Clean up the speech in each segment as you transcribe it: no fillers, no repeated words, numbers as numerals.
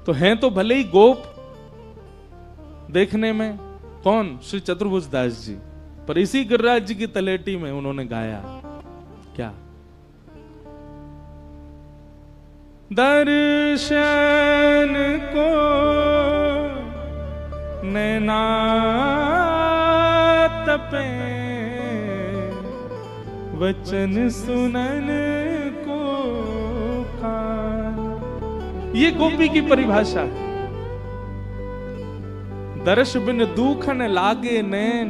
तो हैं तो भले ही गोप देखने में, कौन? श्री चतुर्भुज दास जी, पर इसी गिरिराज जी की तलेटी में उन्होंने गाया क्या? दर्शन को नैना तपे, वचन सुनन को कान। ये गोपी की परिभाषा है। दर्श बिन दुख न लागे नैन,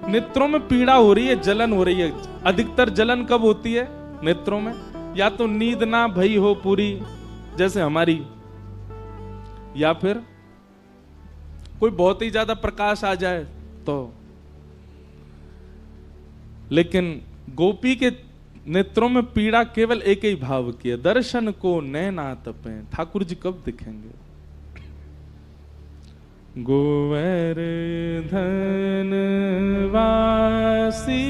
नेत्रों में पीड़ा हो रही है, जलन हो रही है। अधिकतर जलन कब होती है नेत्रों में? या तो नींद ना भई हो पूरी जैसे हमारी, या फिर कोई बहुत ही ज्यादा प्रकाश आ जाए तो। लेकिन गोपी के नेत्रों में पीड़ा केवल एक ही भाव की है, दर्शन को नैना तपे। ठाकुर जी कब दिखेंगे? गोवर्धन वासी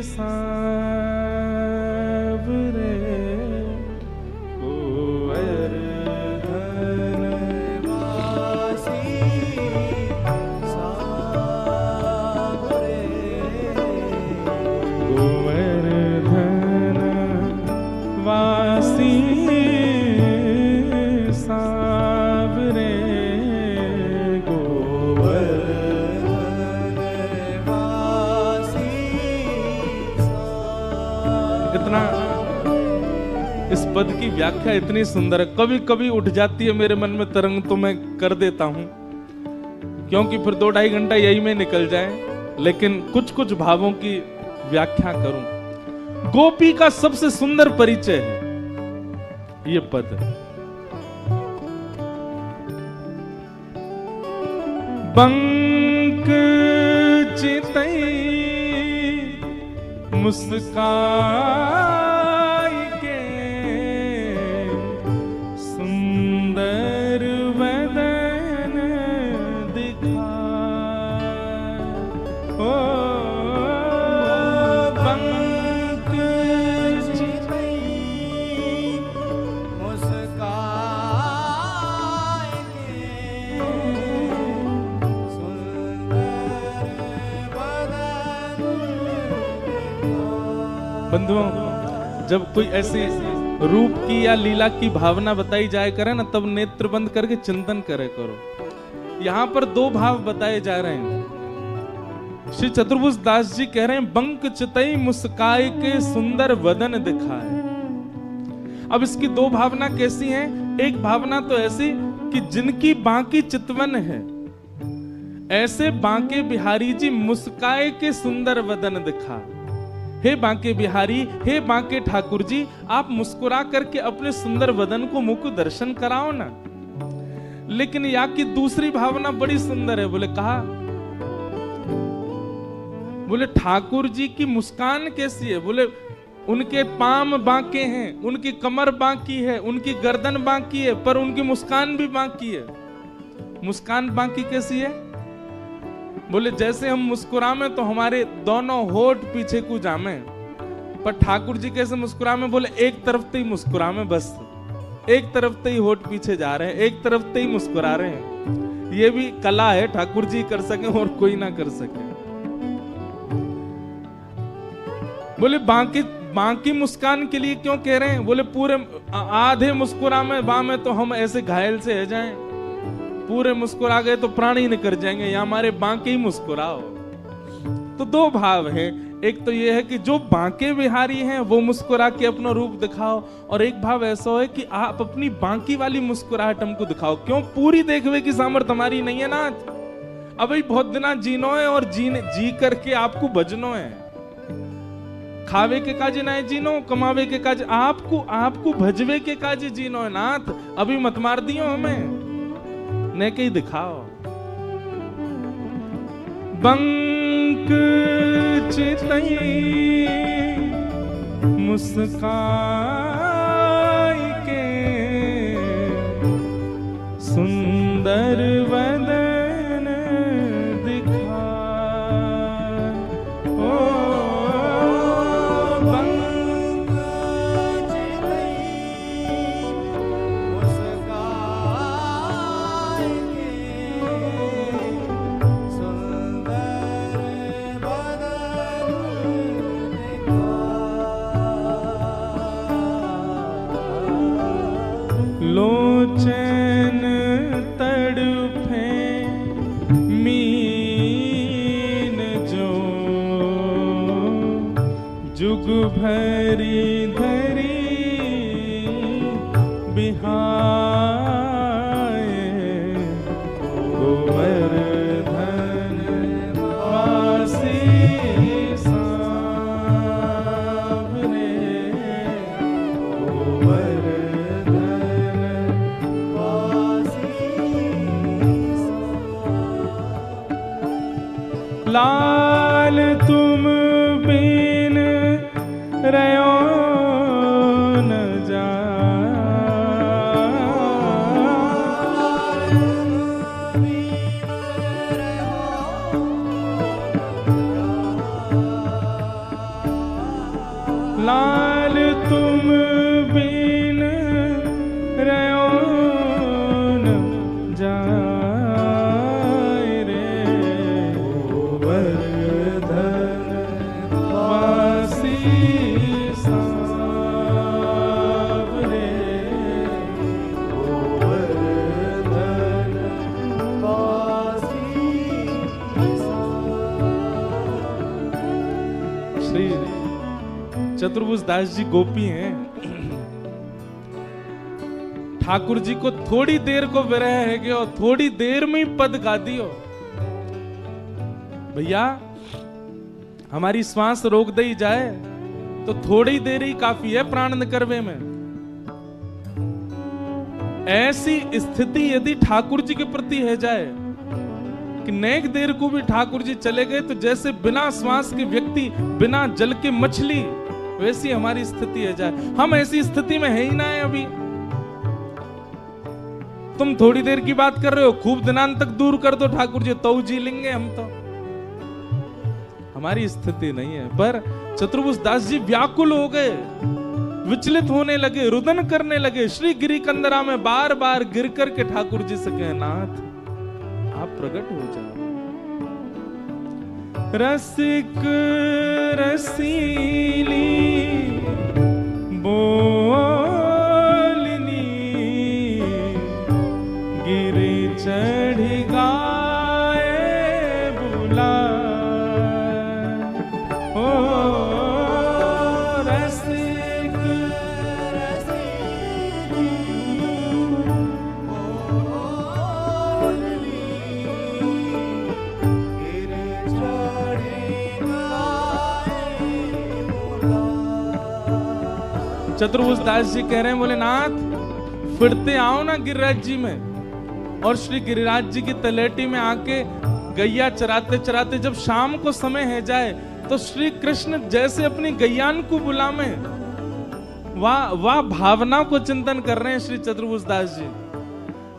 सांवरे, गोवर्धन वासी सांवरे, गोवर्धन वासी सांवरे, इस पद की व्याख्या इतनी सुंदर है, कभी कभी उठ जाती है मेरे मन में तरंग, तो मैं कर देता हूं, क्योंकि फिर 2-2.5 घंटा यही में निकल जाए। लेकिन कुछ कुछ भावों की व्याख्या करूं। गोपी का सबसे सुंदर परिचय है ये पद। बंक चितई मुस्काई के, सुंदर वदन दिखाए। ओ बंक चितई मुस्काई के, सुंदर वदन दिखाए। बंधुओं, जब कोई ऐसी रूप की या लीला की भावना बताई जाए करे ना, तब नेत्र बंद करके चिंतन करे करो। यहां पर 2 भाव बताए जा रहे हैं। श्री चतुर्भुज दास जी कह रहे हैं, बंक चितई मुस्काए के, सुंदर वदन दिखाए। अब इसकी 2 भावना कैसी हैं? एक भावना तो ऐसी कि जिनकी बांकी चितवन है, ऐसे बांके बिहारी जी मुस्काए के सुंदर वदन दिखा। हे बांके बिहारी, हे बांके ठाकुर जी, आप मुस्कुरा करके अपने सुंदर वदन को मुख दर्शन कराओ ना। लेकिन या की दूसरी भावना बड़ी सुंदर है। बोले ठाकुर जी की मुस्कान कैसी है? बोले उनके पाम बांके हैं, उनकी कमर बांकी है, उनकी गर्दन बांकी है, पर उनकी मुस्कान भी बांकी है। मुस्कान बांकी कैसी है? बोले जैसे हम मुस्कुरामे तो हमारे दोनों होठ पीछे को जामे, पर ठाकुर जी कैसे मुस्कुरामे? बोले एक तरफ से ही मुस्कुरामे, बस एक तरफ से ही होठ पीछे जा रहे हैं, एक तरफ से ही मुस्कुरा रहे हैं। ये भी कला है, ठाकुर जी कर सके और कोई ना कर सके। बोले बाकी मुस्कान के लिए क्यों कह रहे हैं? बोले पूरे आधे मुस्कुरामे बामे तो हम ऐसे घायल से है जाएं, पूरे मुस्कुरा गए तो प्राण ही निकल जाएंगे, या हमारे बांके ही मुस्कुराओ। तो 2 भाव है। एक तो ये है कि जो बांके बिहारी हैं वो मुस्कुरा के अपना रूप दिखाओ, और एक भाव ऐसा है कि आप अपनी बांकी वाली मुस्कुराहट हमको दिखाओ। क्यों? पूरी देखने की सामर्थ्य हमारी नहीं है ना। अभी बहुत दिना जीनो है, और जी करके आपको बजनो है। खावे के काजे ना जीनो, कमावे के काजे, आपको भजवे के काजे जीनो है नाथ। अभी मत मार दियो हमें, ने के ही दिखाओ। बंक चितई मुस्काई के, सुंदर वदन दिखाए। ओ बंक चितई मुस्काई लोचन तड़फे मीन जो जुग भरी धरी बिहाए गोवर्धन वासी सांवरे गोवर्धन वासी लाल तुम बिन रयो न जा लाल तुम बिन रयो न जाए रे गोवर्धन वासी सांवरे गोवर्धन वासी श्री चतुर्भुज दास जी गोपी हैं। ठाकुर जी को थोड़ी देर को विरह है कि और थोड़ी देर में ही पद गा दियो। भैया हमारी श्वास रोक दे जाए तो थोड़ी देर ही काफी है प्राण निकरवे में। ऐसी स्थिति यदि ठाकुर जी के प्रति है जाए कि नेक देर को भी ठाकुर जी चले गए तो जैसे बिना श्वास के व्यक्ति, बिना जल के मछली, वैसी हमारी स्थिति है जाए। हम ऐसी स्थिति में है ही ना है अभी। तुम थोड़ी देर की बात कर रहे हो, खूब दिनांत तक दूर कर दो ठाकुर जी तो जी लेंगे हम तो। हमारी स्थिति नहीं है। पर चतुर्भुज दास जी व्याकुल हो गए, विचलित होने लगे, रुदन करने लगे। श्री गिरी कंदरा में बार बार गिर करके ठाकुर जी से कहे, नाथ आप प्रकट हो जाओ। रसिक रसीली बोलनी गिरी चढ़ी गाए बुला ओ रसिक चतुर्भुज दास जी कह रहे हैं, बोले नाथ फिरते आओ ना गिरिराज जी में। और श्री गिरिराज जी की तलेटी में आके गैया चराते चराते जब शाम को समय है जाए तो श्री कृष्ण जैसे अपनी गैयान को बुलावे, वाह भावना को चिंतन कर रहे हैं श्री चतुर्भुज दास जी।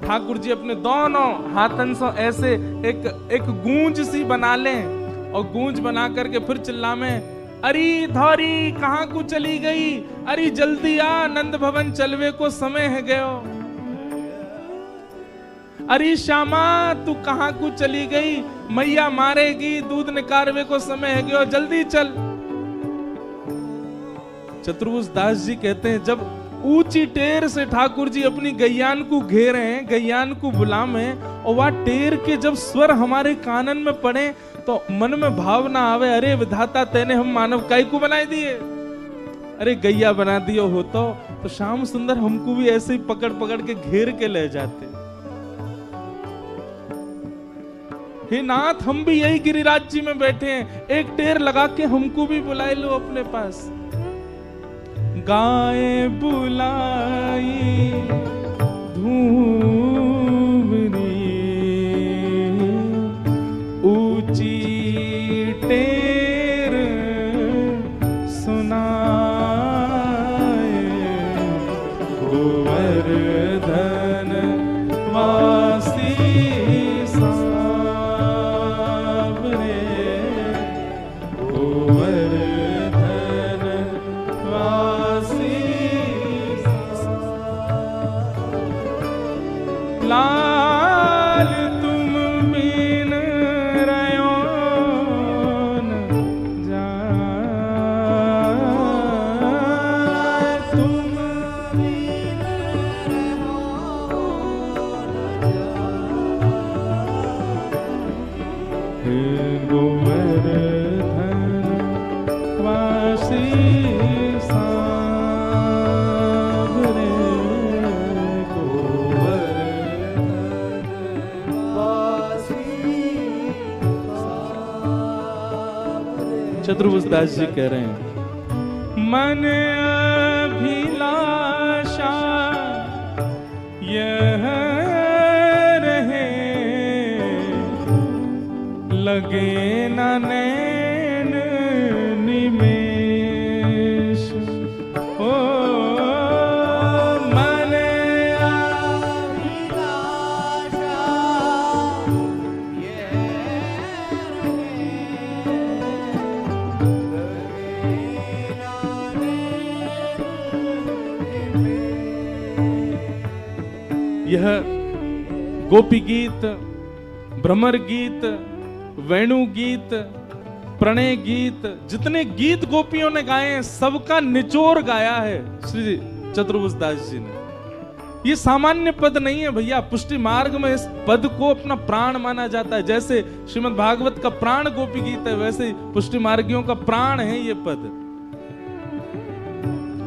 ठाकुर जी अपने दोनों हाथन से ऐसे एक गूंज सी बना लें और गूंज बना करके फिर चिल्लावे, अरे धौरी कहाँ को चली गई, अरे जल्दी आ नंद भवन चलवे को समय है गयो। अरे श्यामा तू कहाँ को चली गई, मैया मारेगी, दूध निकारवे को समय है गयो, जल्दी चल। चतुर्भुज दास जी कहते हैं, जब ऊंची टेर से ठाकुर जी अपनी गैयान को घेरे हैं, गैयान को बुलावे और वह टेर के जब स्वर हमारे कानन में पड़े तो मन में भावना आवे, अरे विधाता तेने हम मानव काय को बनाए दिए, अरे गैया बना दियो हो तो श्याम सुंदर हमको भी ऐसे ही पकड़ पकड़ के घेर के ले जाते। हे नाथ हम भी यही गिरिराज जी में बैठे हैं, एक टेर लगा के हमको भी बुलाए लो अपने पास। गाय बुलाई धूमरी ऊंची टेर सुनाए गोवर्धन वासी सांवरे गोवर्धन वासी लाल तुम बिन रयो न जाए, तुम बिन चतुर्भुजदास जी कह रहे हैं, मन अभिलाषा यह रहे, लगे न नैन निमेष। ओ मन अभिलाषा ये यह गोपी गीत, भ्रमर गीत, वेणु गीत, प्रणय गीत, जितने गीत गोपियों ने गाए हैं सबका निचोड़ गाया है श्री चतुर्भुजदास जी ने। ये सामान्य पद नहीं है भैया, पुष्टि मार्ग में इस पद को अपना प्राण माना जाता है। जैसे श्रीमद् भागवत का प्राण गोपी गीत है, वैसे ही पुष्टि मार्गियों का प्राण है ये पद।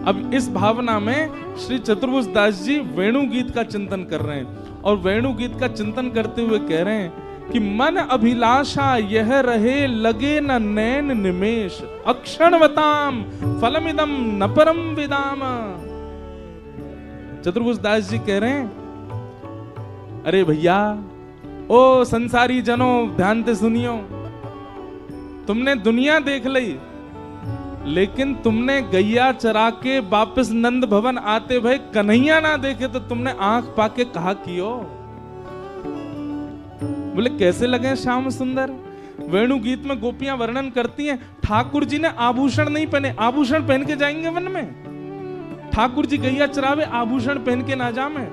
अब इस भावना में श्री चतुर्भुजदास जी वेणु गीत का चिंतन कर रहे हैं, और वेणु गीत का चिंतन करते हुए कह रहे हैं कि मन अभिलाषा यह रहे, लगे न नैन निमेष, अक्षणवताम फलमिदम न परम विदाम। चतुर्भुजदास जी कह रहे हैं, अरे भैया ओ संसारी जनों ध्यान से सुनियो, तुमने दुनिया देख ली, लेकिन तुमने गैया चरा के वापस नंद भवन आते भाई कन्हैया ना देखे तो तुमने आंख पाके कहा कियो। बोले कैसे लगे श्याम सुंदर। वेणु गीत में गोपियां वर्णन करती हैं, ठाकुर जी ने आभूषण नहीं पहने, आभूषण पहन के जाएंगे वन में। ठाकुर जी गैया चरावे आभूषण पहन के ना जामे।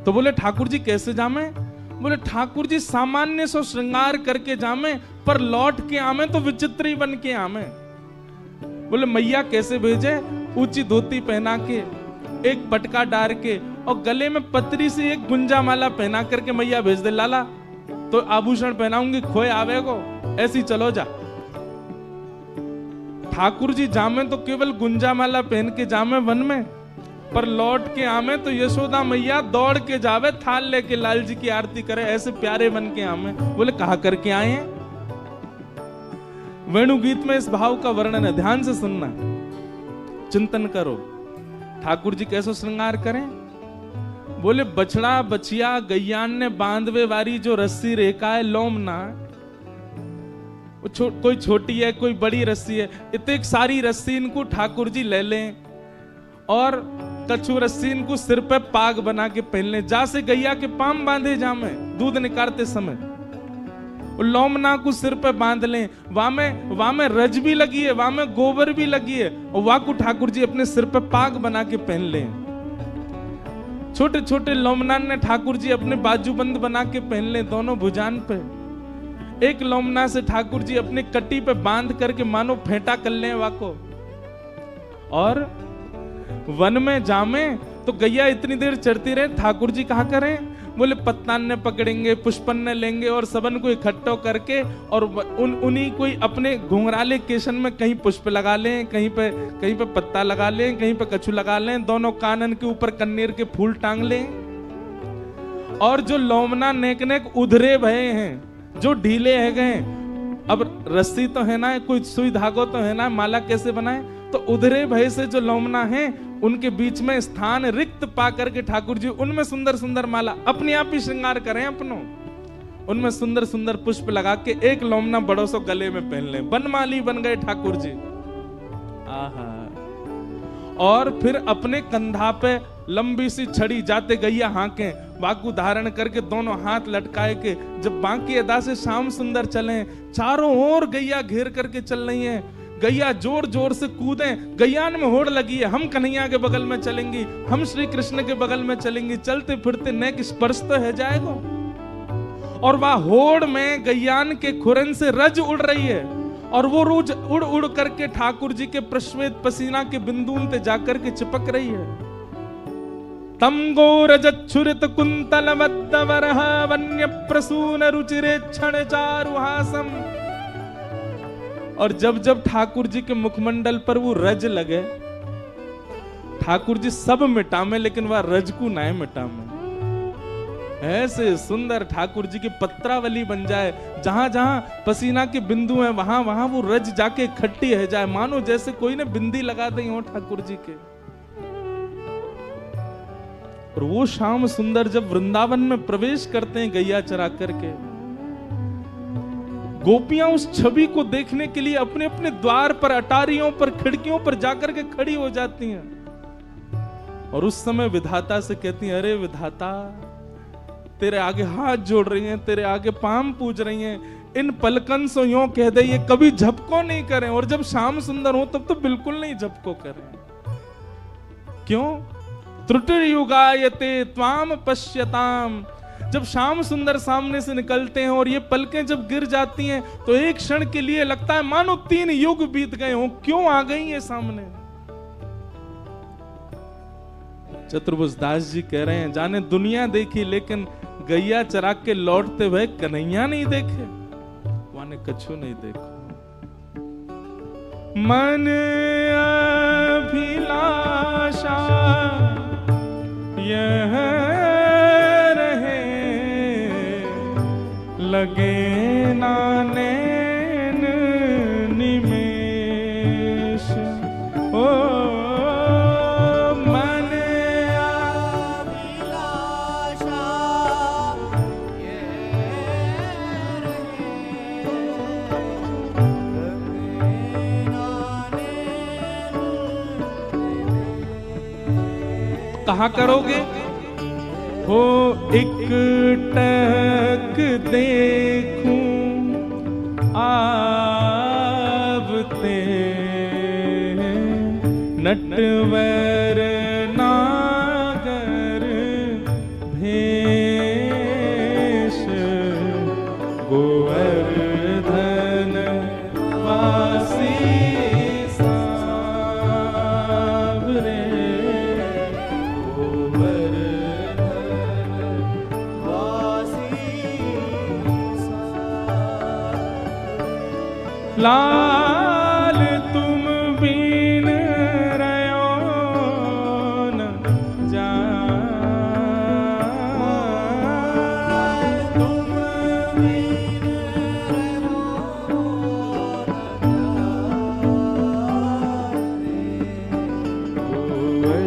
तो बोले ठाकुर जी कैसे जामे। बोले ठाकुर जी सामान्य सो श्रृंगार करके जामे, पर लौट के आमे तो विचित्र ही बन के आमे। बोले मैया कैसे भेजे, ऊंची धोती पहना के, एक पटका डार के, और गले में पतरी से एक गुंजा माला पहना करके मैया भेज दे, लाला तो आभूषण पहनाऊंगी खोए आवे को, ऐसी चलो जा। ठाकुर जी जामे तो केवल गुंजा माला पहन के जामे वन में, पर लौट के आमे तो यशोदा मैया दौड़ के जावे, थाल लेके लाल जी की आरती करे, ऐसे प्यारे बन के आमे। बोले कहा करके आए हैं। वेणु गीत में इस भाव का वर्णन है, ध्यान से सुनना, चिंतन करो। ठाकुर जी कैसे श्रृंगार करें। बोले बछड़ा बछिया गैयान ने बांधवे वारी जो रस्सी रेखा है लोमना, कोई छोटी है कोई बड़ी रस्सी है, इतने सारी रस्सी इनको ठाकुर जी ले लें, और कछु रस्सी इनको सिर पे पाग बना के पहन ले, जा से गैया के पाम बांधे जामे दूध निकालते समय, लोमना को सिर पे बांध लें, वहां में रज भी लगी है, वहां में गोबर भी लगी है, और वहां को ठाकुर जी अपने सिर पे पाग बना के पहन लें। छोटे छोटे लोमना ने ठाकुर जी अपने बाजूबंद बना के पहन लें दोनों भुजान पे। एक लोमना से ठाकुर जी अपने कटी पे बांध करके मानो फेंटा कर लें वाको, और वन में जामे तो गैया इतनी देर चढ़ती रहे, ठाकुर जी कहा करें। बोले पत्तान ने पकड़ेंगे, पुष्पन ने लेंगे, और सबन को इकट्ठो करके, और उन्हीं कोई अपने घुंघराले केशन में कहीं पुष्प लगा लें, कहीं पे पत्ता लगा लें, कहीं पे कछु लगा लें, दोनों कानन के ऊपर कन्नेर के फूल टांग लें। और जो लोमना नेक नेक उधरे भये हैं, जो ढीले है गए, अब रस्सी तो है ना, कोई सुई धागो तो है ना, माला कैसे बनाए, तो उधरे भय से जो लोमना है उनके बीच में स्थान रिक्त पा करके ठाकुर जी उनमें सुंदर सुंदर माला अपने आप ही श्रृंगार करें अपनों, उनमें सुंदर सुंदर पुष्प लगा के एक लोमना बड़ो सो गले में पहन ले, बनमाली बन गए ठाकुर जी। आहा। और फिर अपने कंधा पे लंबी सी छड़ी जाते गैया हाके, बाकू धारण करके दोनों हाथ लटकाए के, जब बाकी अदा से श्याम सुंदर चले, चारों ओर गैया घेर करके चल रही है, गैया जोर जोर से कूदे, गैयान में होड़ लगी है, हम कन्हैया के बगल में चलेंगी, हम श्री कृष्ण के बगल में चलेंगी, चलते फिरते नेक स्पर्श तो है जाएगा। और वह होड़ में गैयान के खुरन से रज उड़ रही है, और वो रोज उड़ उड़ करके ठाकुर जी के प्रश्वेत पसीना के बिंदुओं पे जाकर के चिपक रही है। तम गोरजच्छुरित कुंतल वद्दवरह वन्य प्रसून रुचिरे क्षण चारुहासम। और जब जब ठाकुर जी के मुखमंडल पर वो रज लगे, ठाकुर जी सब मिटामे लेकिन वह रज को ना मिटामे, ऐसे सुंदर ठाकुर जी की पत्रावली बन जाए, जहां जहां पसीना के बिंदु हैं वहां वहां वो रज जाके इकट्ठी है जाए, मानो जैसे कोई ने बिंदी लगा दी हो ठाकुर जी के। और वो श्याम सुंदर जब वृंदावन में प्रवेश करते हैं गैया चरा करके, गोपियां उस छवि को देखने के लिए अपने अपने द्वार पर, अटारियों पर, खिड़कियों पर जाकर के खड़ी हो जाती हैं। और उस समय विधाता से कहती हैं, अरे विधाता, तेरे आगे हाथ जोड़ रही हैं, तेरे आगे पाम पूज रही हैं, इन पलकन से यूं कह दे ये कभी झपको नहीं करें, और जब श्याम सुंदर हो तब तो बिल्कुल नहीं झपको करें। क्यों? त्रुटिर्युगायते त्वाम पश्यताम। जब श्याम सुंदर सामने से निकलते हैं और ये पलकें जब गिर जाती हैं तो एक क्षण के लिए लगता है मानो 3 युग बीत गए हों, क्यों आ गई ये सामने। चतुर्भुज दास जी कह रहे हैं, जाने दुनिया देखी लेकिन गैया चरा के लौटते हुए कन्हैया नहीं देखे, वाने कछु नहीं देखो। मन अभिलाषा यह रहे, लगे ना नैन निमेष। ओ मन अभिलाषा ये रहे, कहाँ करोगे? हो एक टक देखूं आवते, नटवर नागर भेष, गोवर्धन वासी सांवरे, लाल तुम बिन रयो न जाए, तुम बिन रहो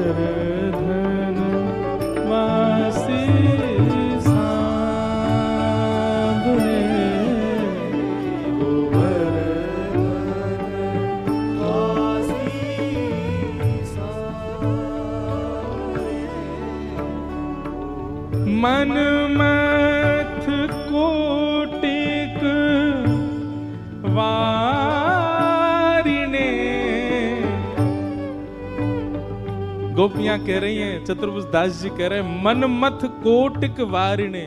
गोवर्धन वासी सांवरे, मन मथ कोटिक वारिणे। गोपियां कह रही हैं, चतुर्भुज दास जी कह रहे हैं, मन मथ कोटिक वारिणे।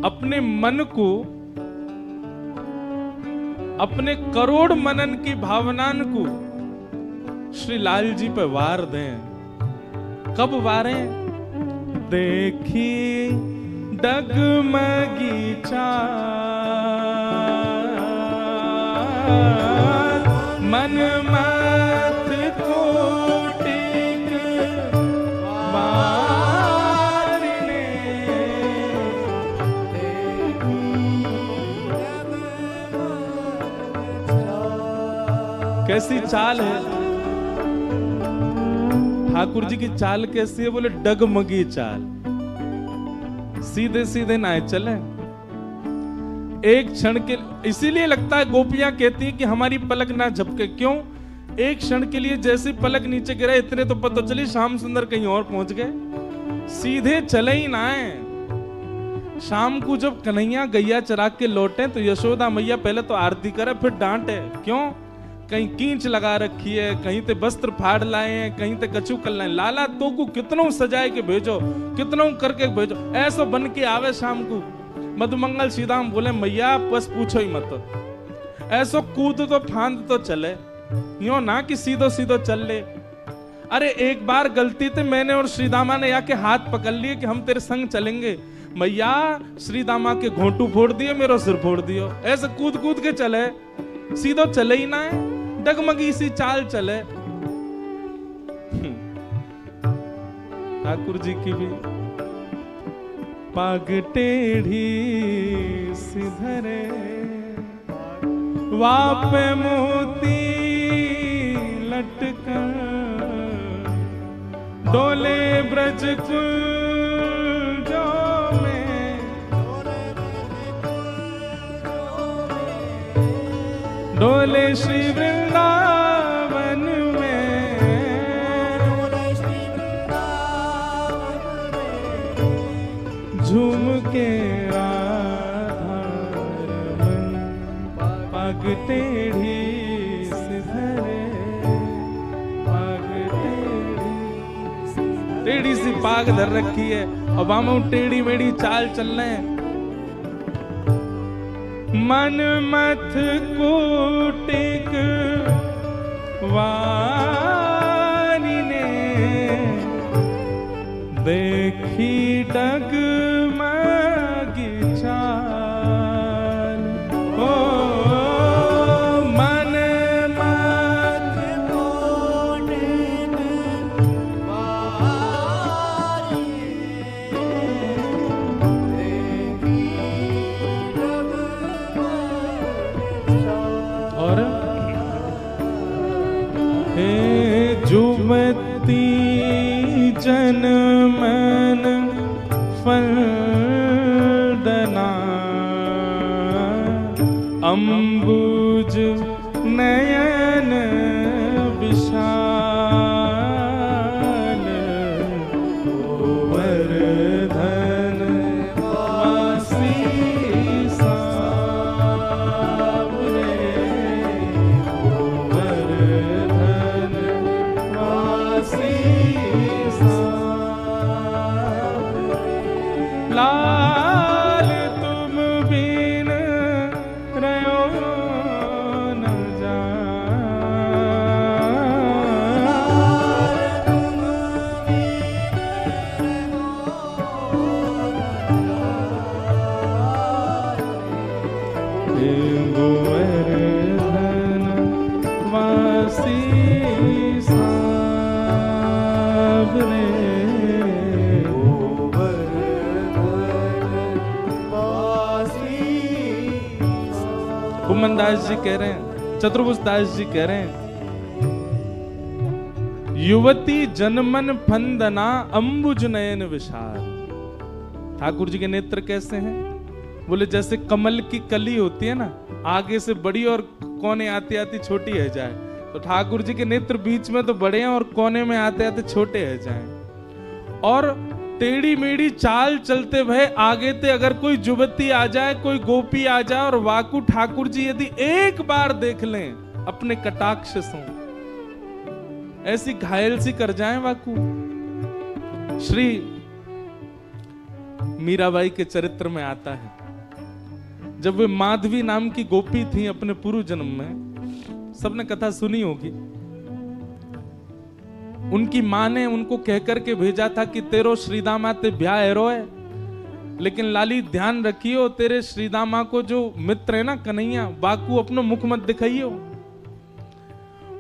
अपने मन को, अपने करोड़ मनन की भावनान को श्री लाल जी पे वार दें। कब वारें? देखी डगमगी चाँद, मन मत कोटिक वारिणे, कैसी चाल है ठाकुर जी की चाल, कैसी है? बोले डगमगी चाल, सीधे सीधे ना चले एक क्षण के। इसीलिए लगता है गोपियां कहती हैं कि हमारी पलक ना झपके। क्यों? एक क्षण के लिए जैसे पलक नीचे गिरा, इतने तो पता चली श्याम सुंदर कहीं और पहुंच गए, सीधे चले ही ना है। शाम को जब कन्हैया गैया चरा के लौटे तो यशोदा मैया पहले तो आरती करे, फिर डांटे। क्यों? कहीं कींच लगा रखी है, कहीं ते वस्त्र फाड़ लाए हैं, कहीं ते कछु कर लाए। लाला तो को कितनों सजाए के भेजो, कितनों करके भेजो, ऐसा बन के आवे शाम को। मधुमंगल सीधाम बोले, मैया बस पूछो ही मत, ऐसो कूद तो फांद तो चले, यूं ना कि सीधो सीधो चल ले। अरे एक बार गलती से मैंने और श्रीदामा ने आके हाथ पकड़ लिए कि हम तेरे संग चलेंगे, मैया श्रीदामा के घोंटू फोड़ दिए, मेरा सिर फोड़ दियो। ऐसे कूद कूद के चले, सीधो चले ही ना है, डगमगी सी चाल चले। ठाकुर जी की भी पाग टेढ़ी सिधरे वापे मोती लटकर डोले ब्रज कुंजो में डोले श्री वृंदावन में झूम के आधार मन पग टेढ़ी सिधरे पग टेढ़ी सी पाग धर रखी है और बामू टेढ़ी मेढ़ी चाल चल रहे हैं। मन मथ कोटिक वारी ने देखी डगमगी चाल ओ मन मथ कोटिक वारी देखी और हे जुमती जन मन फलदना अम्बुज नयन विशाल गोवर्धन वासी सावरे गोवर्धन वासी लाल तुम बिन रहो न जान गोवर्धन वासी सावरे कुमनदास जी कह रहे हैं, चतुर्भुज दास जी कह रहे हैं, युवती जनमन फंदना अंबुज नयन विशाल। ठाकुर जी के नेत्र कैसे हैं? बोले जैसे कमल की कली होती है ना, आगे से बड़ी और कोने आती आती छोटी है जाए, तो ठाकुर जी के नेत्र बीच में तो बड़े हैं और कोने में आते आते छोटे है जाए। और टेढ़ी मेढ़ी चाल चलते भय आगे ते अगर कोई युवती आ जाए, कोई गोपी आ जाए और वाकु ठाकुर जी यदि एक बार देख लें अपने कटाक्ष से, ऐसी घायल सी कर जाएं वाकु। श्री मीराबाई के चरित्र में आता है, जब वे माधवी नाम की गोपी थी अपने पूर्व जन्म में, सबने कथा सुनी होगी। उनकी मां ने उनको कहकर के भेजा था कि तेरो श्रीदामा ते ब्याह एरो है, लेकिन लाली ध्यान रखियो तेरे श्रीदामा को जो मित्र है ना कन्हैया, बाकू अपनो मुख मत दिखाइयो।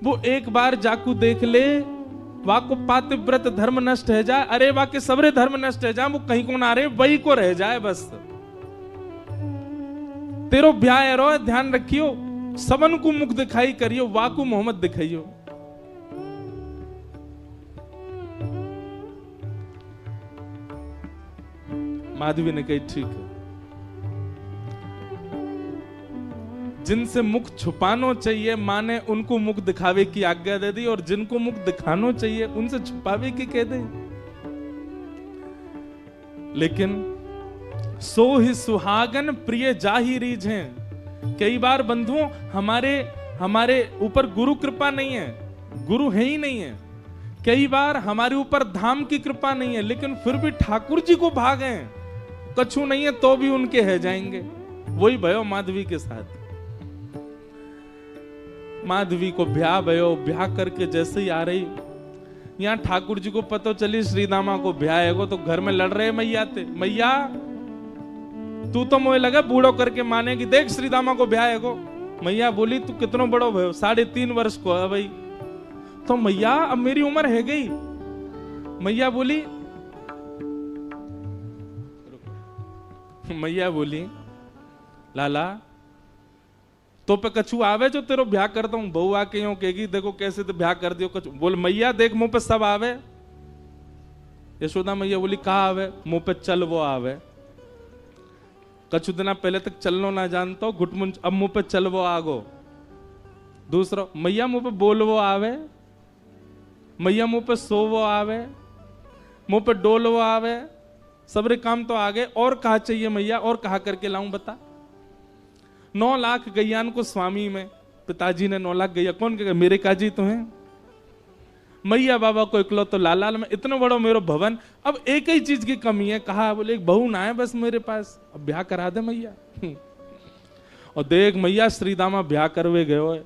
वो एक बार जाकू देख ले, वाको पातिव्रत धर्म नष्ट है जाए, अरे वाके सबरे धर्म नष्ट है जाए, वो कहीं को ना रहे वही को रह जाए बस। तेरो ब्याह एरो है, ध्यान रखियो, सबन को मुख दिखाई करियो, वाकू मोहम्मद दिखाइयो। माधवी ने कही ठीक है, जिनसे मुख छुपानो चाहिए माँ ने उनको मुख दिखावे की आज्ञा दे दी, और जिनको मुख दिखानो चाहिए उनसे छुपावे की कह दे। लेकिन सो ही सुहागन प्रिय जाही रीझ हैं। कई बार बंधुओं हमारे ऊपर गुरु कृपा नहीं है, गुरु है ही नहीं है। कई बार हमारे ऊपर धाम की कृपा नहीं है, लेकिन फिर भी ठाकुर जी को भागे, कछु नहीं है तो भी उनके है जाएंगे। वही भयो माधवी के साथ। माधवी को ब्याह भयो, ब्याह करके जैसे ही आ रही, यहाँ ठाकुर जी को पता चली श्रीदामा को ब्याह है, तो घर में लड़ रहे मैया थे, मैया तू तो मुझे लगा बूढ़ो करके माने कि देख श्रीदामा को ब्याह है। मैया बोली तू कितनो बड़ो भयो? 3.5 वर्ष को है भाई। तो मैया अब मेरी उम्र है गई। मैया बोली मैया बोली लाला तो पे कछु आवे जो तेरो ब्याह करता हूं। बहू आके यूं कहेगी देखो कैसे तो ब्याह कर दियो कछु। बोल मैया देख मुंह पे सब आवे। यशोदा मैया बोली कहा आवे? मुंह पे चल वो आवे। कछु दिना पहले तक चलनो ना जानता हो घुटमुन, अब मुंह पे चल वो आगो। दूसरा मैया मुंह पे बोल वो आवे। मैया मुंह पे सो वो आवे। मुंह पे डोल वो आवे। सबरे काम तो आ गए, और कहा चाहिए मैया? और कहा करके लाऊं बता? 9 लाख गैयान को स्वामी में पिताजी ने 9 लाख गैया कौन कहेगा? मेरे काजी तो हैं। मैया बाबा को इकलो तो लाल में इतना बड़ा मेरा भवन, अब एक ही चीज की कमी है। कहा बोले एक बहू ना है बस मेरे पास, अब ब्याह करा दे मैया। और देख मैया श्रीदामा ब्याह करवे गए।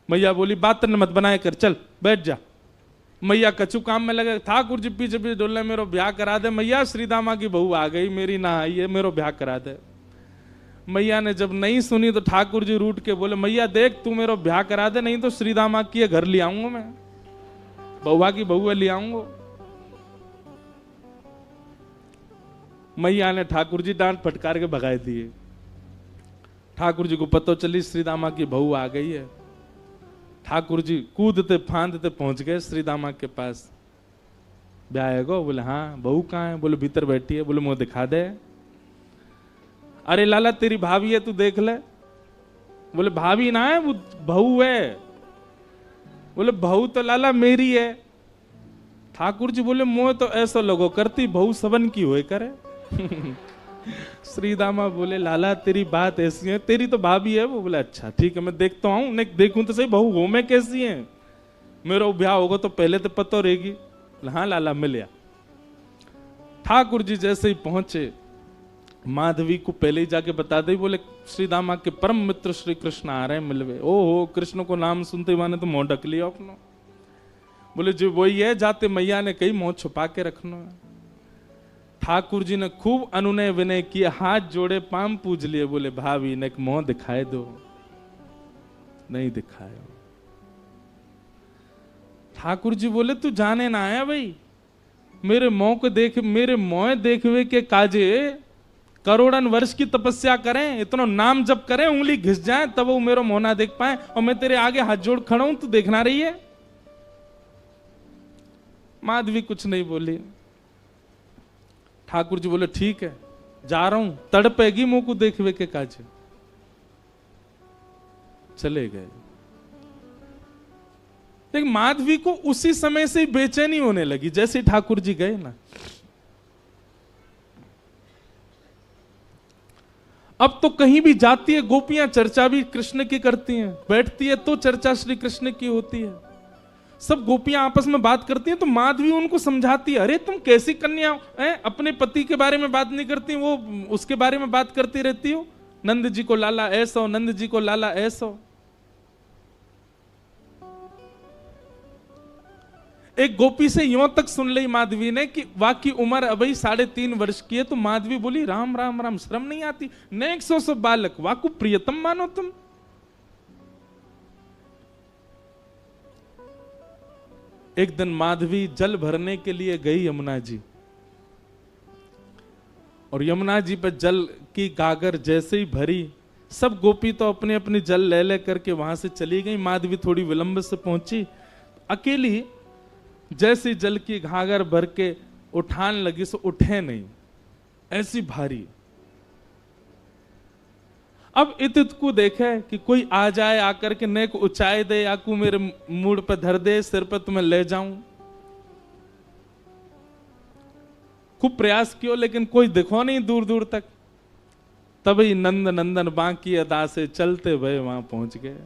मैया बोली बात न मत बनाए कर, चल बैठ जा। मैया कछु काम में लगे, ठाकुर जी पीछे पीछे डोलने मेरो ब्याह करा दे। मैया श्रीदामा की बहू आ गई, मेरी ना आई है, मेरो ब्याह करा दे। मैया ने जब नहीं सुनी तो ठाकुर जी रूठ के बोले मैया देख तू मेरो ब्याह करा दे, नहीं तो श्रीदामा की घर ले आऊंगा मैं, बउआ की बहू ले आऊंगा। मैया ने ठाकुर जी डांट फटकार के भगाए दिए। ठाकुर जी को पता चली श्रीदामा की बहू आ गई है। ठाकुर जी कूदते फांदते पहुंच गए श्रीदामा के पास। ब्याह है गो? बोले हाँ। बहू कहाँ है? बोले भीतर बैठी है। बोले मुंह दिखा दे। अरे लाला तेरी भाभी है, तू देख ले। बोले भाभी ना है वो बहू है। बोले बहू तो लाला मेरी है। ठाकुर जी बोले मुंह तो ऐसा लोगो करती, बहू सबन की होए करे। श्रीदामा बोले लाला तेरी बात ऐसी है, तेरी तो भाभी है वो। बोले अच्छा ठीक है मैं देखता हूं, नहीं देखूं तो सही बहू हो मैं कैसी है, मेरा ब्याह होगा तो पहले तो पता रहेगी। हाँ लाला मिल गया। ठाकुर जी जैसे ही पहुंचे माधवी को पहले ही जाके बता दे। बोले श्रीदामा के परम मित्र श्री कृष्ण आ रहे हैं मिलवे। ओहो कृष्ण को नाम सुनते ही माने तो मुंह ढक लिया अपना। बोले जो वही है, जाते मैया ने कही मुंह छुपा के रखना है। ठाकुर जी ने खूब अनुनय विनय किए, हाथ जोड़े पाम पूज लिए। बोले भाभी ने मुंह दिखाए दो, नहीं दिखाया। ठाकुर जी बोले तू जाने ना आया भाई, मेरे मुंह को देख, मेरे मुंह देखवे के काजे करोड़न वर्ष की तपस्या करें, इतना नाम जप करें, उंगली घिस जाए तब वो मेरा मुंह ना देख पाए, और मैं तेरे आगे हाथ जोड़ खड़ा हूं तू देखना रही है। माधवी कुछ नहीं बोली। ठाकुर जी बोले ठीक है जा रहा हूं, तड़पेगी मुंह को देखवे के काजे। चले गए। लेकिन माधवी को उसी समय से बेचैनी होने लगी जैसे ठाकुर जी गए ना। अब तो कहीं भी जाती है गोपियां चर्चा भी कृष्ण की करती हैं, बैठती है तो चर्चा श्री कृष्ण की होती है, सब गोपियां आपस में बात करती हैं। तो माधवी उनको समझाती है, अरे तुम कैसी कन्या हो, अपने पति के बारे में बात नहीं करती, वो उसके बारे में बात करती रहती हो। नंद जी को लाला ऐसा हो, नंद जी को लाला ऐसा हो। एक गोपी से यूं तक सुन ली माधवी ने कि वाकई उम्र अभी 3.5 वर्ष की है। तो माधवी बोली राम राम राम, शर्म नहीं आती? नेक सो बालक वाकु प्रियतम मानो तुम। एक दिन माधवी जल भरने के लिए गई यमुना जी, और यमुना जी पर जल की गागर जैसे ही भरी, सब गोपी तो अपने अपनी जल ले ले करके वहां से चली गई। माधवी थोड़ी विलंब से पहुंची, अकेली जैसे जल की घागर भर के उठान लगी सो उठे नहीं, ऐसी भारी। अब इत को देखे कि कोई आ जाए, आकर के नेक ऊंचाई दे, आकू मेरे मूड पे धर दे, सिर पे तुम्हें ले जाऊं। खूब प्रयास किया लेकिन कोई दिखो नहीं दूर दूर तक। तभी नंद नंदन बांकी अदा से चलते भय वहां पहुंच गए।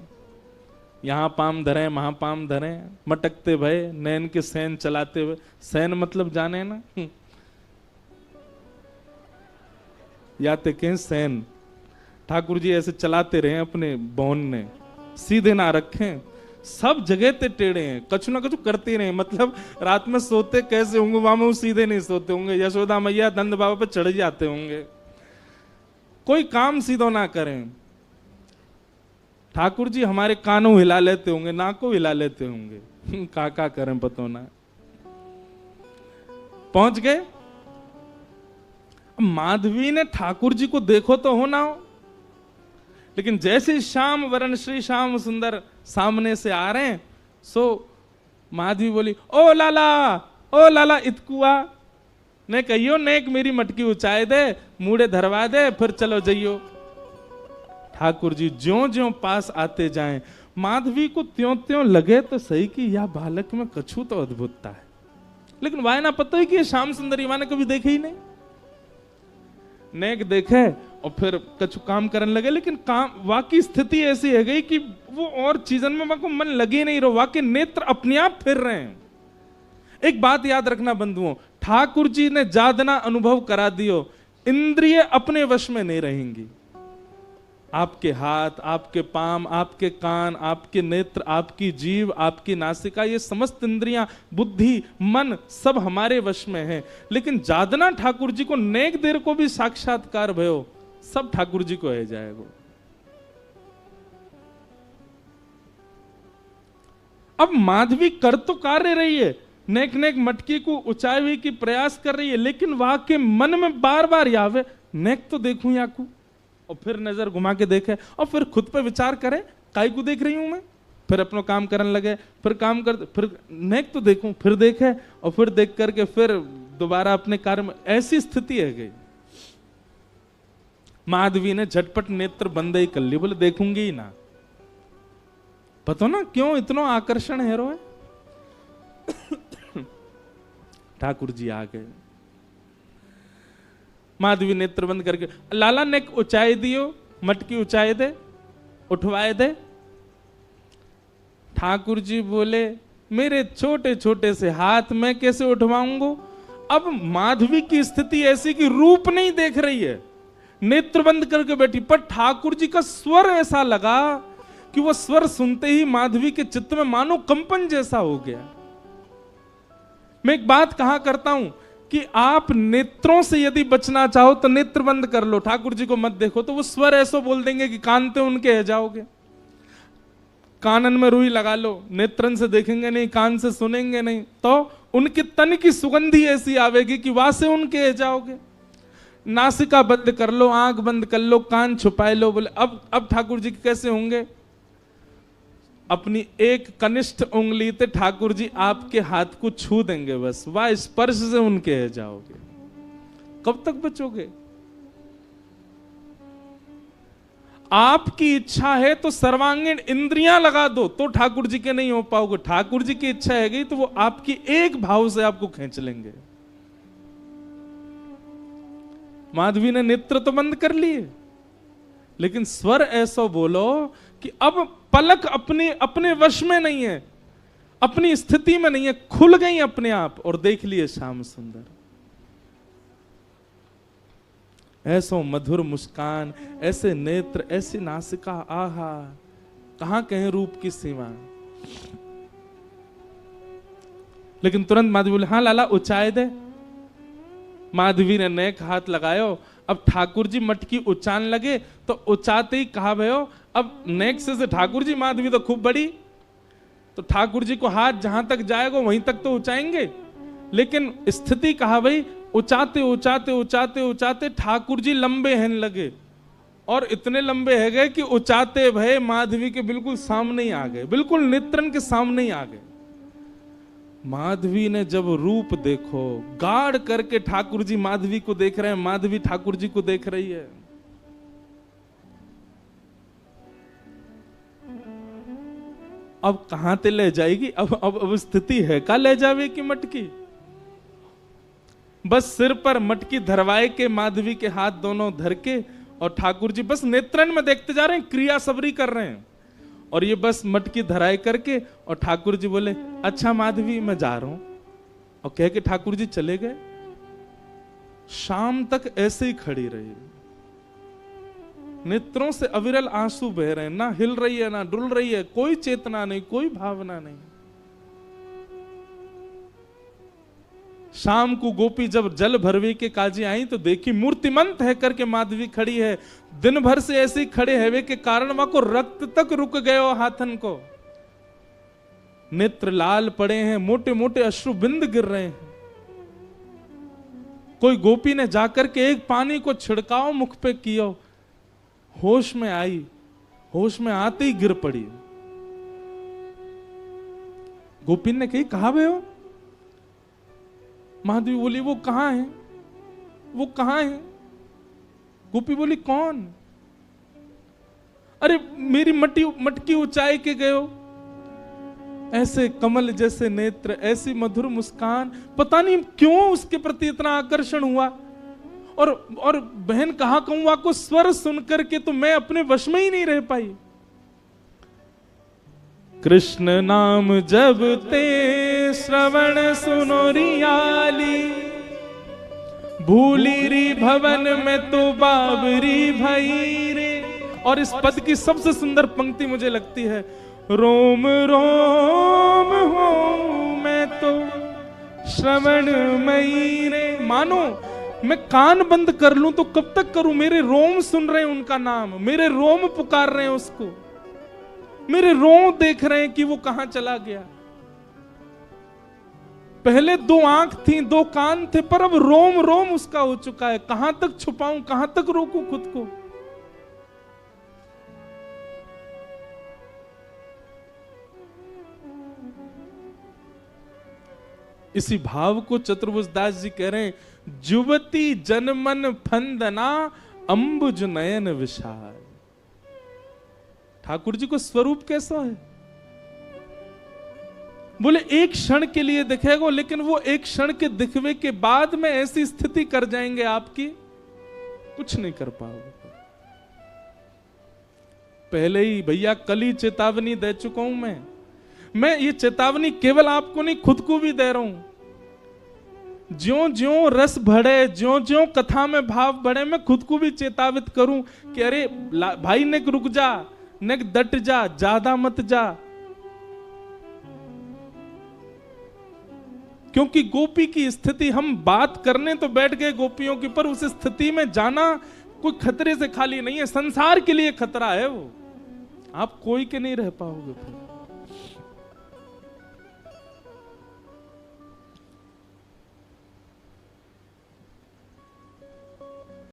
यहां पाम धरे वहां पाम धरे, मटकते भय नैन के सैन चलाते हुए। सैन मतलब जाने ना, याते के सैन। ठाकुर जी ऐसे चलाते रहे अपने बौन ने, सीधे ना रखें, सब जगह ते टेढ़े हैं, कछु ना कछु करते रहे। मतलब रात में सोते कैसे होंगे, वहां सीधे नहीं सोते होंगे, यशोदा मैया नंद बाबा पे चढ़ जाते होंगे। कोई काम सीधो ना करें। ठाकुर जी हमारे कानों हिला लेते होंगे, नाकों हिला लेते होंगे, का करें पतो ना। पहुंच गए। माधवी ने ठाकुर जी को देखो तो हो ना हो, लेकिन जैसे श्याम वरण श्री श्याम सुंदर सामने से आ रहे हैं, सो माधवी बोली, ओ लाला इतकुआ ने कहियो नेक मेरी मटकी उचाए दे, मूड़े धरवा दे, फिर चलो जइयो। ठाकुर जी ज्यों ज्यों पास आते जाएं, माधवी को त्यों त्यों लगे तो सही कि यह बालक में कछु तो अद्भुतता है, लेकिन वाय ना पता है कि ये श्याम सुंदर ने कभी देखे ही नहीं। नेक देखे और फिर कछु काम करने लगे, लेकिन काम वाकई स्थिति ऐसी है गई कि वो और चीजन में को मन लगे नहीं रहो, वाकई नेत्र अपने आप फिर रहे हैं। एक बात याद रखना बंधुओं, ठाकुर जी ने जादना अनुभव करा दियो, इंद्रिय अपने वश में नहीं रहेंगी। आपके हाथ, आपके पाम, आपके कान, आपके नेत्र, आपकी जीव, आपकी नासिका, ये समस्त इंद्रियां, बुद्धि, मन सब हमारे वश में है। लेकिन जादना ठाकुर जी को नेक देर को भी साक्षात्कार भयो, सब ठाकुर जी को है जाएगा। अब माधवी कर तो कार्य रही है, नेक नेक मटकी को ऊंचाई हुई की प्रयास कर रही है, लेकिन वहां के मन में बार बार यावे नेक तो देखूं याकू, और फिर नजर घुमा के देखे और फिर खुद पे विचार करे काई को देख रही हूं मैं, फिर अपना काम करने लगे, फिर काम कर, फिर नेक तो देखूं, फिर देखे और फिर देख करके फिर दोबारा अपने कार्य में, ऐसी स्थिति है गई। माधवी ने झटपट नेत्र बंद ही कर ली, बोले देखूंगी ही ना। पता ना क्यों इतना आकर्षण है रो। ठाकुर जी आ गए, माधवी नेत्र बंद करके, लाला नेक ऊंचाई दियो, मटकी ऊंचाई दे, उठवाए दे। ठाकुर जी बोले, मेरे छोटे छोटे से हाथ मैं कैसे उठवाऊंगा। अब माधवी की स्थिति ऐसी कि रूप नहीं देख रही है, नेत्र बंद करके बैठी, पर ठाकुर जी का स्वर ऐसा लगा कि वो स्वर सुनते ही माधवी के चित्त में मानो कंपन जैसा हो गया। मैं एक बात कहा करता हूं कि आप नेत्रों से यदि बचना चाहो तो नेत्र बंद कर लो, ठाकुर जी को मत देखो, तो वो स्वर ऐसा बोल देंगे कि कानते उनके है जाओगे। कानन में रुई लगा लो, नेत्रन से देखेंगे नहीं, कान से सुनेंगे नहीं, तो उनके तन की सुगंधी ऐसी आवेगी कि वहां से उनके है जाओगे। नासिका बंद कर लो, आंख बंद कर लो, कान छुपाए लो। बोले अब ठाकुर जी कैसे होंगे। अपनी एक कनिष्ठ उंगली से ठाकुर जी आपके हाथ को छू देंगे, बस वह स्पर्श से उनके है जाओगे। कब तक बचोगे। आपकी इच्छा है तो सर्वांगीण इंद्रियां लगा दो तो ठाकुर जी के नहीं हो पाओगे। ठाकुर जी की इच्छा है गई तो वो आपकी एक भाव से आपको खींच लेंगे। माधवी ने नेत्र तो बंद कर लिए, लेकिन स्वर ऐसा बोलो कि अब पलक अपने वश में नहीं है, अपनी स्थिति में नहीं है, खुल गई अपने आप और देख लिए श्याम सुंदर। ऐसो मधुर मुस्कान, ऐसे नेत्र, ऐसी नासिका, आहा कहां कहें रूप की सीमा। लेकिन तुरंत माधवी बोले, हाँ लाला ऊंचाई दे। माधवी ने नेक हाथ लगायो। अब ठाकुर जी मटकी उचान लगे तो उचाते ही कहा भयो, अब नेक से ठाकुर जी, माधवी तो खूब बड़ी, तो ठाकुर जी को हाथ जहां तक जाएगा वहीं तक तो उचाएंगे। लेकिन स्थिति कहा भाई, उचाते उचाते उचाते उचाते ठाकुर जी लंबे हैं लगे, और इतने लंबे है गए कि उचाते भय माधवी के बिल्कुल सामने ही आ गए, बिल्कुल नेत्रन के सामने ही आ गए। माधवी ने जब रूप देखो, गाढ़ करके ठाकुर जी माधवी को देख रहे हैं, माधवी ठाकुर जी को देख रही है। अब कहां ते ले जाएगी। अब स्थिति है का ले जावे की मटकी। बस सिर पर मटकी धरवाए के माधवी के हाथ दोनों धर के, और ठाकुर जी बस नेत्रन में देखते जा रहे हैं, क्रिया सबरी कर रहे हैं, और ये बस मटकी धराए करके, और ठाकुर जी बोले, अच्छा माधवी मैं जा रहा हूं, और कह के ठाकुर जी चले गए। शाम तक ऐसे ही खड़ी रही, नेत्रों से अविरल आंसू बह रहे हैं, ना हिल रही है ना डुल रही है, कोई चेतना नहीं, कोई भावना नहीं। शाम को गोपी जब जल भरवे के काजी आई तो देखी मूर्तिमंत है करके माधवी खड़ी है। दिन भर से ऐसे खड़े हैवे के कारण वहां को रक्त तक रुक गए हाथन को, नेत्र लाल पड़े हैं, मोटे मोटे अश्रु बिंद गिर रहे हैं। कोई गोपी ने जाकर के एक पानी को छिड़काव मुख पे किया, होश में आई, होश में आते ही गिर पड़ी। गोपी ने कही कहां गए हो? महादेवी बोली वो कहां है, वो कहां है? गोपी बोली कौन? अरे मेरी मटकी ऊंचाई के गए हो, ऐसे कमल जैसे नेत्र, ऐसी मधुर मुस्कान, पता नहीं क्यों उसके प्रति इतना आकर्षण हुआ। और बहन कहा कहूंगा को स्वर सुनकर के तो मैं अपने वश में ही नहीं रह पाई। कृष्ण नाम जब ते श्रवण सुनो रियाली, भूली री भवन में तो बाबरी भई रे। और इस पद की सबसे सुंदर पंक्ति मुझे लगती है, रोम रोम हो मैं तो श्रवण मई रे। मानो मैं कान बंद कर लूं तो कब तक करूं, मेरे रोम सुन रहे हैं उनका नाम, मेरे रोम पुकार रहे हैं उसको, मेरे रोम देख रहे हैं कि वो कहां चला गया। पहले 2 आंख थी, 2 कान थे, पर अब रोम रोम उसका हो चुका है। कहां तक छुपाऊं, कहां तक रोकूं खुद को। इसी भाव को चतुर्भुज दास जी कह रहे हैं, जुवती जनमन फंदना अंबुज नयन विशाल। ठाकुर जी को स्वरूप कैसा है? बोले एक क्षण के लिए दिखेगा, लेकिन वो एक क्षण के दिखवे के बाद में ऐसी स्थिति कर जाएंगे आपकी, कुछ नहीं कर पाओगे। पहले ही भैया कल ही चेतावनी दे चुका हूं मैं ये चेतावनी केवल आपको नहीं, खुद को भी दे रहा हूं। ज्यों ज्यों रस बढ़े, ज्यों ज्यों कथा में भाव बढ़े, मैं खुद को भी चेतावित करूं कि अरे भाई नेक रुक जा, नेक डट जा, ज्यादा मत जा। क्योंकि गोपी की स्थिति, हम बात करने तो बैठ गए गोपियों की, पर उस स्थिति में जाना कोई खतरे से खाली नहीं है। संसार के लिए खतरा है वो, आप कोई के नहीं रह पाओगे फिर।